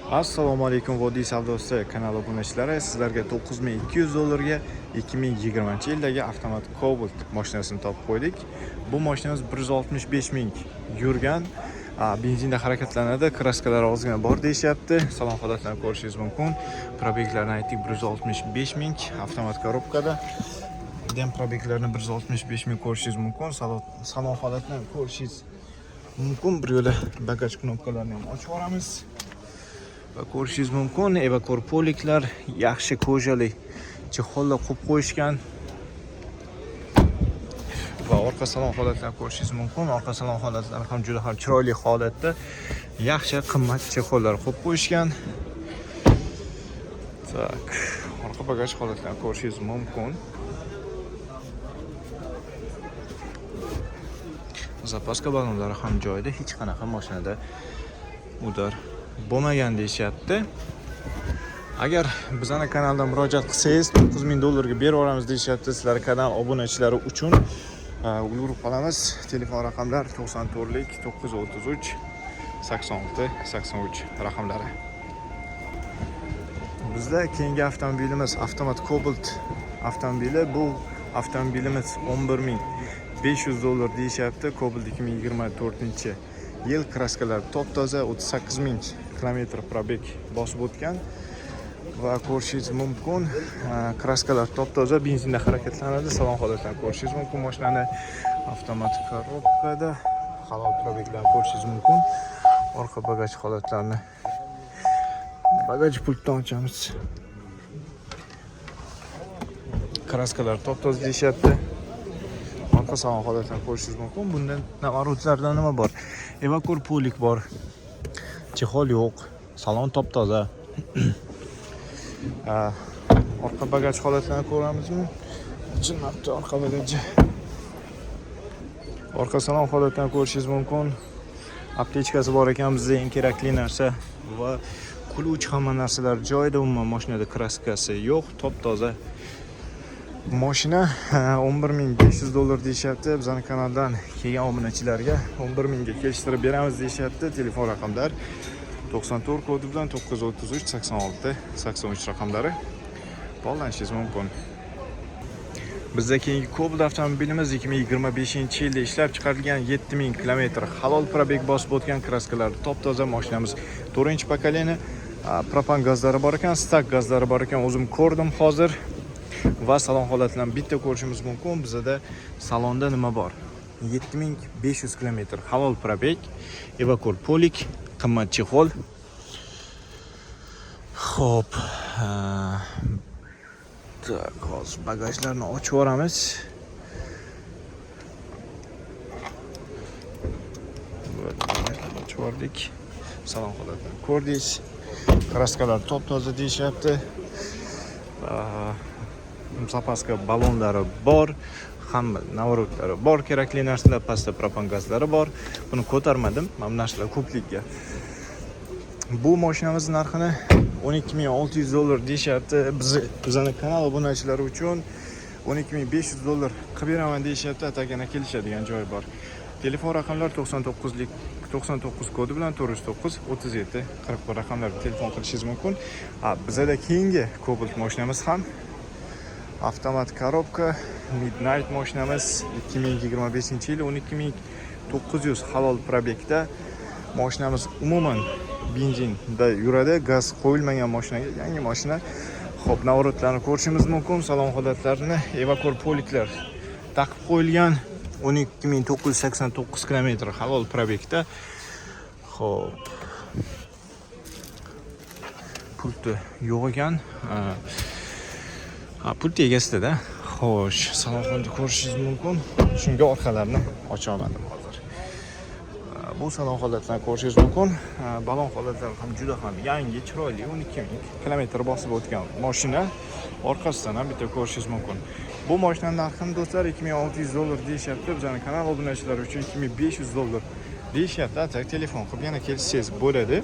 Assalomu alaykum Vodiy savdosi kanali obunachilari. Sizlarga $9200 ga 2020-yildagi avtomat Cobalt mashinasini topib qo'ydik. Bu mashinamiz 165 ming yurgan, benzinda harakatlanadi, kraskalari ozgina bor deyishyapti. Salon holatlarini ko'rishingiz mumkin. Probeglarni aytdik 165 ming avtomat korobkada. Dem probeglarni 165 ming ko'rishingiz mumkin. Salon holatlarini ko'rishingiz mumkin. Bir yo'la bagaj knopkalarini ham ochib yuboramiz. Va ko'rishingiz mumkin, evakor poliklar, yaxshi ko'jali chexollar qo'yib qo'yishgan. Va orqa salon holatlarini ko'rishingiz mumkin. Orqa salon holatlari ham juda ham chiroyli holatda, yaxshi qimmat chexollar qo'yib qo'yishgan. Tak, orqa bagaj holatlarini ko'rishingiz mumkin. Zapaska balonlari ham joyida, hech qanaqa mashinada udar bo'lmagan deyishyapti. Agar bizning kanaldan murojaat qilsangiz $9000 ga berib yuboramiz deyishyapti. Sizlar kanal obunachilari uchun ulgurib qolamiz. Telefon raqamlar 94lik 933 86 83 raqamlari. Bizda keyingi avtomobilimiz avtomat Cobalt avtomobili. Bu avtomobilimiz $11500 deyishyapti. Cobalt 2024-yil, kraskalar top toza, 38 ming kilometr probeg bosib o'tgan. Va ko'rishingiz mumkin, kraskalar top toza, benzinda harakatlanadi. Salon holatlarini ko'rishingiz mumkin. Mashinani avtomat korobkada, halol probeglarni ko'rishingiz mumkin. Orqa bagaj holatlarini bagaj pultdan ochamiz. Kraskalar top toza deyishyapti. Orqa salon holatlarini ko'rishingiz mumkin. Bundan namarotlardan nima bor? Evakor polik bor. Chexol yo'q. Salon top toza. Orqa bagaj holatlarini ko'ramizmi? Chinnabdi orqa bagaji. Orqa salon holatlarini ko'rishingiz mumkin. Aptechkasi bor ekan, bizga eng kerakli narsa va quluvchi hamma narsalar joyida. Umuman mashinada kraskasi yo'q, top toza. Mashina $11500 deyishyapti. Bizning kanaldan kelgan obunachilarga 11000 ga kelishtirib beramiz deyishyapti. Telefon raqamlar 94 kodi bilan 933 86 83 raqamlari bog'lanishingiz mumkin. Bizda keyingi Cobalt avtomobilimiz 2025-yilda ishlab chiqarilgan 7000 km halol probeg bosib o'tgan, kraskalar top toza. Mashinamiz 4-pokoleniya, propan gazlari bor ekan, stak gazlari bor ekan. O'zim ko'rdim hozir. Va salon holatlarini bitta ko'rishimiz mumkin. Bizda salonda nima bor? 7500 km halol probeg, evakor polik, qimmat chexol. Xo'p. Tak, hozir bagajlarni ochib yuboramiz. Ochib yubordik. Salon holatlarini ko'rdingiz. Kraskalar top toza deyishyapti. Zapaska balonlari bor, hamma navrotlari bor, kerakli narsalar, pastda propan gazlari bor. Buni ko'tarmadim, mana bu narsalar ko'plikka. Bu mashinamiz narxini $12600 deyishyapti. Bizning kanal obunachilari uchun $12500 qilib beraman deyishyapti. Atagana kelishadigan joy bor. Telefon raqamlar 99 kodi bilan 409 37 41 raqamlarga telefon qilishingiz mumkin. Bizda keyingi Cobalt mashinamiz ham avtomat korobka Midnight mashinamiz 2025-yil 12900 halol probegda. Mashinamiz umuman benzinda yuradi, gaz qo'yilmagan mashinaga, yangi mashina. Xo'p, navrotlarni ko'rishimiz mumkin. Salon holatlarini evakor poliklar taqib qo'yilgan, 12989 km halol probegda. Xo'p, pulti yo'q ekan. Pult egasida. Xo'sh, salon holatini ko'rishingiz mumkin. Shunga orqalarini ocha olmadim hozir. Bu salon holatlarini ko'rishingiz mumkin. Balon holatlari ham juda ham yangi, chiroyli, 12000 km bosib o'tgan mashina. Orqasidan ham bitta ko'rishingiz mumkin. Bu mashinaning narxini do'stlar $2600 deyishyapti. Bizning kanal obunachilari uchun $2500 deyishyapti. Atak telefon qilib yana kelsangiz bo'ladi.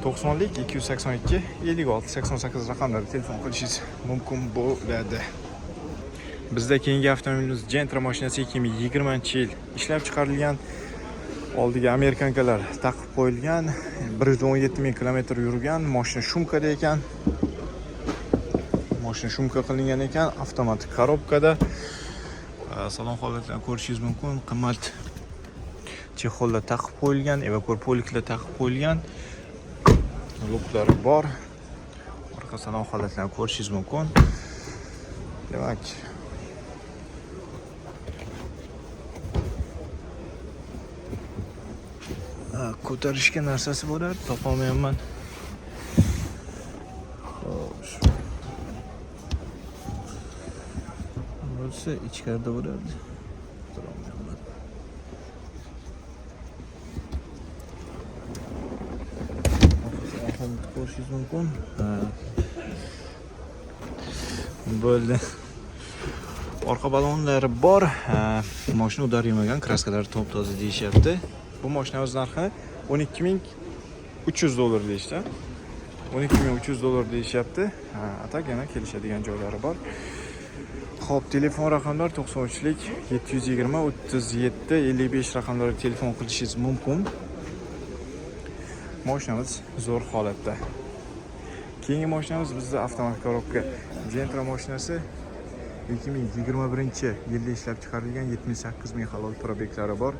90lik 282 56 88 raqamlarga telefon qilishingiz mumkin bo'ladi. Bizda keyingi avtomobilimiz Gentra mashinasi 2020-yil ishlab chiqarilgan. Oldiga amerikankalar taqib qo'yilgan. 117 ming kilometr yurgan. Mashina shumkada ekan. Mashina shumka qilingan ekan, avtomatik korobkada. Salon holatlarini ko'rishingiz mumkin. Qimmat chexollar taqib qo'yilgan, evakor poliklar taqib qo'yilgan. Luklari bor. Orqa salon holatlarini ko'rishingiz mumkin. Demak, ko'tarishga narsasi bo'lar, topolmayapman. Xo'sh. Bo'lsa ichkarida bo'lardi. Topolmayapman. Ko'rishingiz mumkin. Bo'ldi. Orqa balonlari bor. Mashina udar yemagan, kraskalari top-toza deyishyapti. Bu mashinamiz narxi $12,300 deyishdi. $12,300 deyishyapti. Atak yana kelishadigan joylari bor. Xo'p, telefon raqamlar 93lik 720 37 55 raqamlariga telefon qilishingiz mumkin. Mashinamiz zo'r holatda. Keyingi mashinamiz bizda avtomatik korobka Gentra mashinasi 2021-yilda ishlab chiqarilgan, 78 ming halol probeklari bor.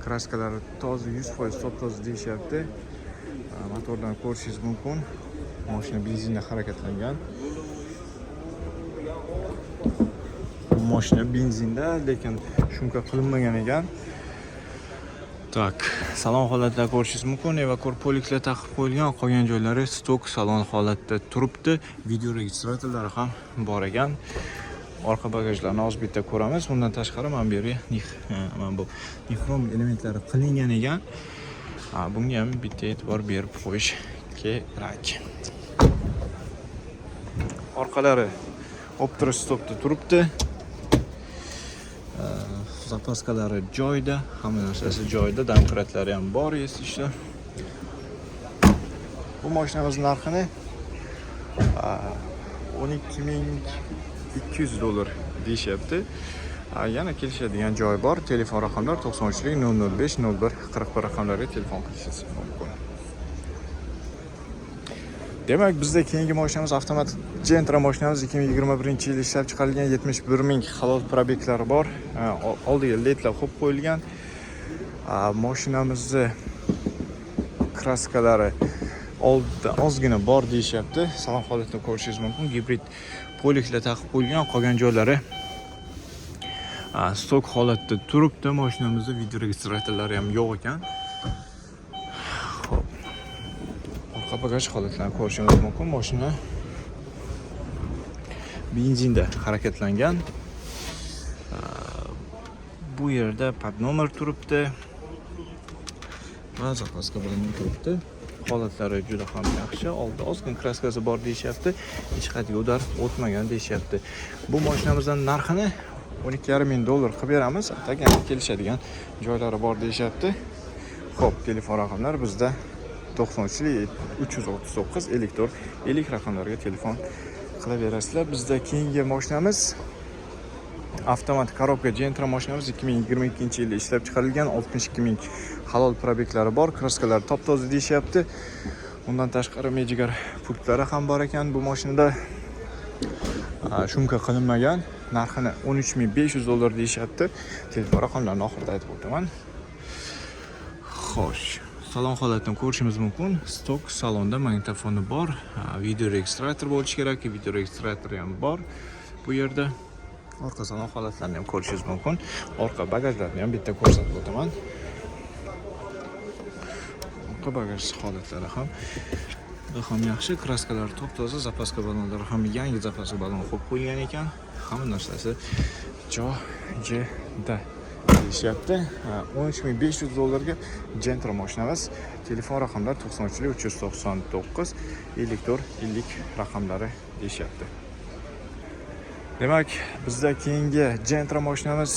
Kraskalari toza, 100% top-toza deyishyapti. Motordan ko'rishingiz mumkin. Mashina benzinda harakatlangan. Mashina benzinda, lekin shumka qilinmagan ekan. Tak, salon holatida ko'rishingiz mumkin. Evakor poliklar taqib qo'yilgan, qolgan joylari stok salon holatda turibdi. Video registratorlari ham bor ekan. Orqa bagajlarni hozir bitta ko'ramiz. Bundan tashqari mana bu yerga mana bu nixrom elementlari qilingan ekan. Bunga ham bitta e'tibor berib qo'yish kerak. Orqalari optira stopda turibdi. Zapaskalari joyida, hamma narsasi joyida, domkratlari ham bor, esishda. Bu mashinamiz narxini $12,200 deyishyapti. Yana kelishadigan joy bor. Telefon raqamlar 93lik 005 01 41 raqamlariga telefon qilishingiz mumkin. Demak, bizda keyingi mashinamiz avtomatik Gentra mashinamiz 2021-yil ishlab chiqarilgan, 71 ming halol probeklari bor. Oldiga ledlar qo'yib qo'yilgan. Mashinamizning kraskalari oldida ozgina bor deyishyapti. Salon holatini ko'rishingiz mumkin. Gibrid poliklar taqib qo'yilgan, qolgan joylari stok holatda turibdi. Mashinamizda video registratorlari ham yo'q ekan. Xo'p. Orqa bagaj holatlarini ko'rishingiz mumkin. Mashina benzinda harakatlangan. Bu yerda podnomer turibdi. Va zapaska bilan turibdi. Holatlari juda ham yaxshi. Oldida ozgina kraskasi bor deyishyapti. Hech qayerga udar o'tmagan deyishyapti. Bu mashinamizdan narxini $12,500 qilib beramiz. Atagan kelishadigan joylari bor deyishyapti. Xo'p, telefon raqamlari bizda 93lik 339 50 raqamlariga telefon qilaverasizlar. Bizda keyingi mashinamiz avtomatik korobka Gentra mashinamiz 2022-yilda ishlab chiqarilgan, 62 ming halol probeklari bor, kraskalari top-toza deyishyapti. Undan tashqari mejigar pultlari ham bor ekan. Bu mashinada shumka qilinmagan. Narxini $13,500 deyishyapti. Telefon raqamlarini oxirida aytib o'taman. Xo'sh, salon holatini ko'rishimiz mumkin. Stok salonda magnitofoni bor. Video registrator bo'lishi kerak. Video registratori ham bor. Bu yerda orqa salon holatlarini ham ko'rishingiz mumkin. Orqa bagajlarni ham bitta ko'rsatib o'taman. Orqa bagaj holatlari ham yaxshi. Kraskalari top-toza, zapaska balonlari ham yangi zapaska balon qo'yib qo'yilgan ekan. Hamma narsasi joyida deyishyapti. $13,500 ga Gentra mashinamiz. Telefon raqamlari 93lik 399 54 50 raqamlari deyishyapti. Demak, bizda keyingi Gentra mashinamiz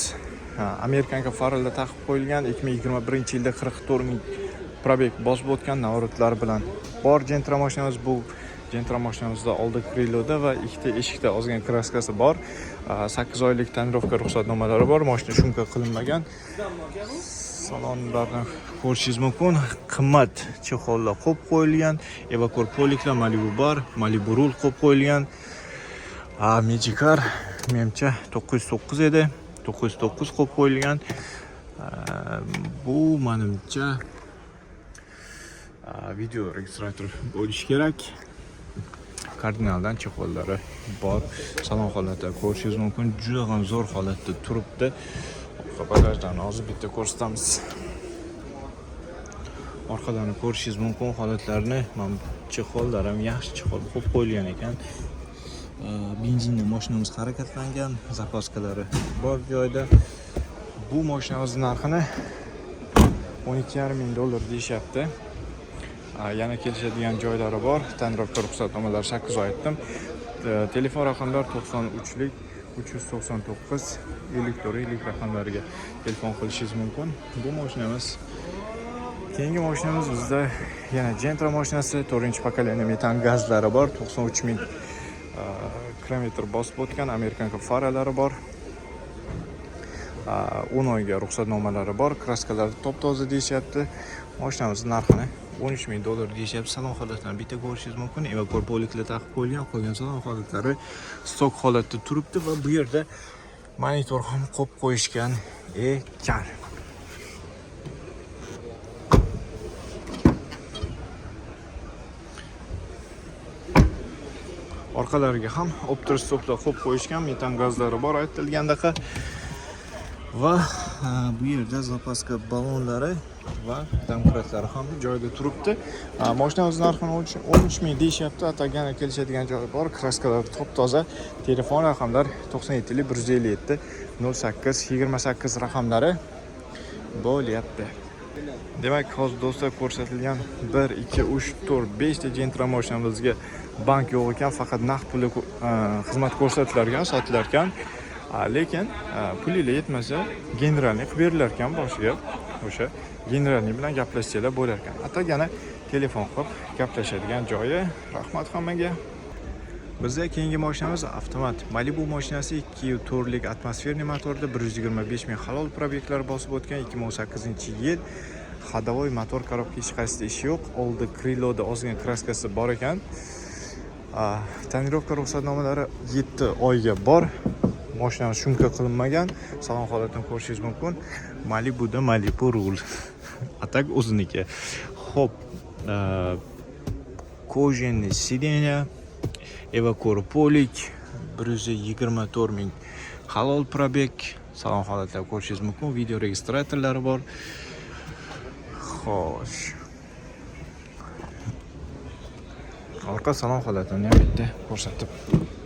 Amerikanka faralda taqib qo'yilgan, 2021-yilda 44 ming probek bosib o'tgan navratlari bilan bor Gentra mashinamiz. Bu Gentra mashinamizda oldi kriloda va ikkita eshikda ozgina kraskasi bor. 8 oylik tonirovka ruxsatnomalari bor. Mashina shumka qilinmagan. salonlarni ko'rishingiz mumkin. Qimmat chexollar qo'yib qo'yilgan, evakor poliklar, Malibu bar, Malibu rul qo'yib qo'yilgan. Magicar menimcha 909 edi. 909 qo'yib qo'yilgan. Bu menimcha video registrator bo'lishi kerak. Kardinaldan chexollari bor. Salon holatda ko'rishingiz mumkin. Juda ham zo'r holatda turibdi. Bagajlarni hozir bitta ko'rsatamiz. Orqadan ko'rishingiz mumkin holatlarni. Mana chexollar ham yaxshi chexol qo'yib qo'yilgan ekan. Benzinli mashinamiz harakatlangan, zapaskalari bor joyda. Bu mashinamiz narxini $12,500 deyishyapti. Yana kelishadigan joylari bor. Tonirovka ruxsatnomalari 8 oy aytdim. Telefon raqamlari 93lik 399 54 raqamlariga telefon qilishingiz mumkin. Bu mashinamiz. Keyingi mashinamiz bizda yana Gentra mashinasi, 4-pokoleniya metan gazlari bor. 93,000 kilometr bosib o'tgan, Amerikanka faralari bor. 10 oyga ruxsatnomalari bor. Kraskalari top-toza deyishyapti. Mashinamiz narxini $13,000 deyishyapti. Salon holatlarini bitta ko'rishingiz mumkin. Evakor poliklar taqib qo'yilgan, qolgan salon holatlari stok holatda turibdi va bu yerda monitor ham qo'yib qo'yishgan ekan. Orqalariga ham optir stoplar qo'yib qo'yishgan, metan gazlari bor aytilgandaqa. Va bu yerda zapaska ballonlari va domkratlari ham joyida turibdi. Mashinamiz narxini 13,000 deyishyapti. Atagana kelishadigan joyi bor. Kraskalar top-toza. Telefon raqamlari 97 157 08 28 raqamlari bo'lyapti. Demak, hozir do'stlar ko'rsatilgan 1 2 3 4 5 ta Gentra mashinamizga bank yo'q ekan, faqat naqd puli xizmat ko'rsatilar ekan, sotilar ekan. Lekin pulilar yetmasa, generalniy qilib berilar ekan boshiga. O'sha generalniy bilan gaplashsanglar bo'lar ekan. Atagana telefon qilib gaplashadigan joyi. Rahmat hammaga. Bizda keyingi mashinamiz avtomat Malibu mashinasi, 2.4 lik atmosferniy motorda 125,000 halol probyektlar bosib o'tgan 2018-yil. Ходовой motor korobka hech qaysida ishi yo'q. Oldi kriloda ozgina kraskasi bor ekan. Tonirovka ruxsatnomalari 7 oyga bor. Mashinamiz shumka qilinmagan. Salon holatini ko'rishingiz mumkin. Malibuda Malibu rul. Atak o'ziniki. Xo'p, kojenli sidenya, evakor polik, 124,000 halol probek. Salon holatini ko'rishingiz mumkin. Video registratorlari bor. Xo'sh. Orqa salon holatini ham bitta ko'rsatib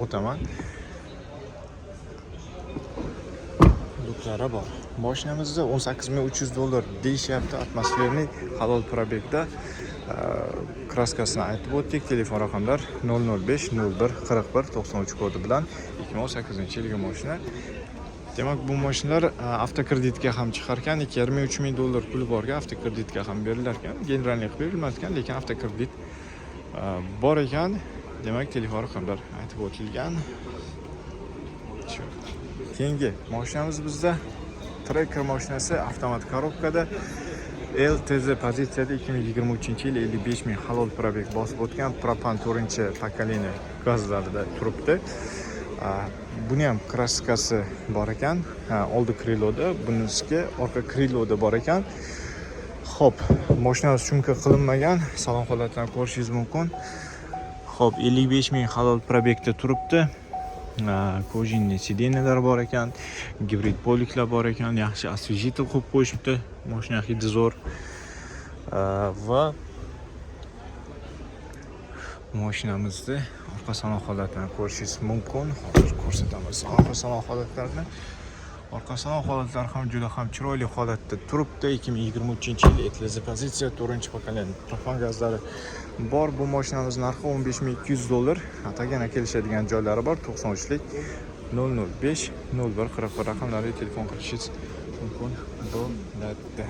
o'taman. Luklari bor. Mashinamizda $18,300 deyishyapti. Atmosferniy halol probekda. Kraskasini aytib o'tdik. Telefon raqamlar 005 01 41 93 kodi bilan 2018-yilgi mashina. Demak, bu mashinalar avtokreditga ham chiqar ekan. $2,500 puli borga avtokreditga ham berilar ekan. Generalniy qilib berilmas ekan, lekin avtokredit bor ekan. Demak, telefon raqamlar aytib o'tilgan. Keyingi mashinamiz bizda Tracker mashinasi, avtomat korobkada, LTZ pozitsiyada 2023-yil 55,000 halol probek bosib o'tgan, propan 4-pokoleniya gazlarida turibdi. Buni ham kraskasi bor ekan. Oldi kriloda, bunisiga orqa kriloda bor ekan. Xo'p, mashinamiz shumka qilinmagan. Salon holatini ko'rishingiz mumkin. Xo'p, 55,000 halol probekda turibdi. Kojenli sidenyalar bor ekan, gibrid poliklar bor ekan, yaxshi osvejitel qo'yib qo'yishibdi. Mashina hidi zo'r. Va mashinamizni orqa salon holatini ko'rishingiz mumkin. Hozir ko'rsatamiz orqa salon holatlarini. Orqa salon holatlari ham juda ham chiroyli holatda turibdi. 2023-yil ETLZ pozitsiya, 4-pokoleniya propan gazlari bor. Bu mashinamiz narxi $15,200. Atagana kelishadigan joylari bor. 93lik 005 01 41 raqamlariga telefon qilishingiz mumkin bo'ladi.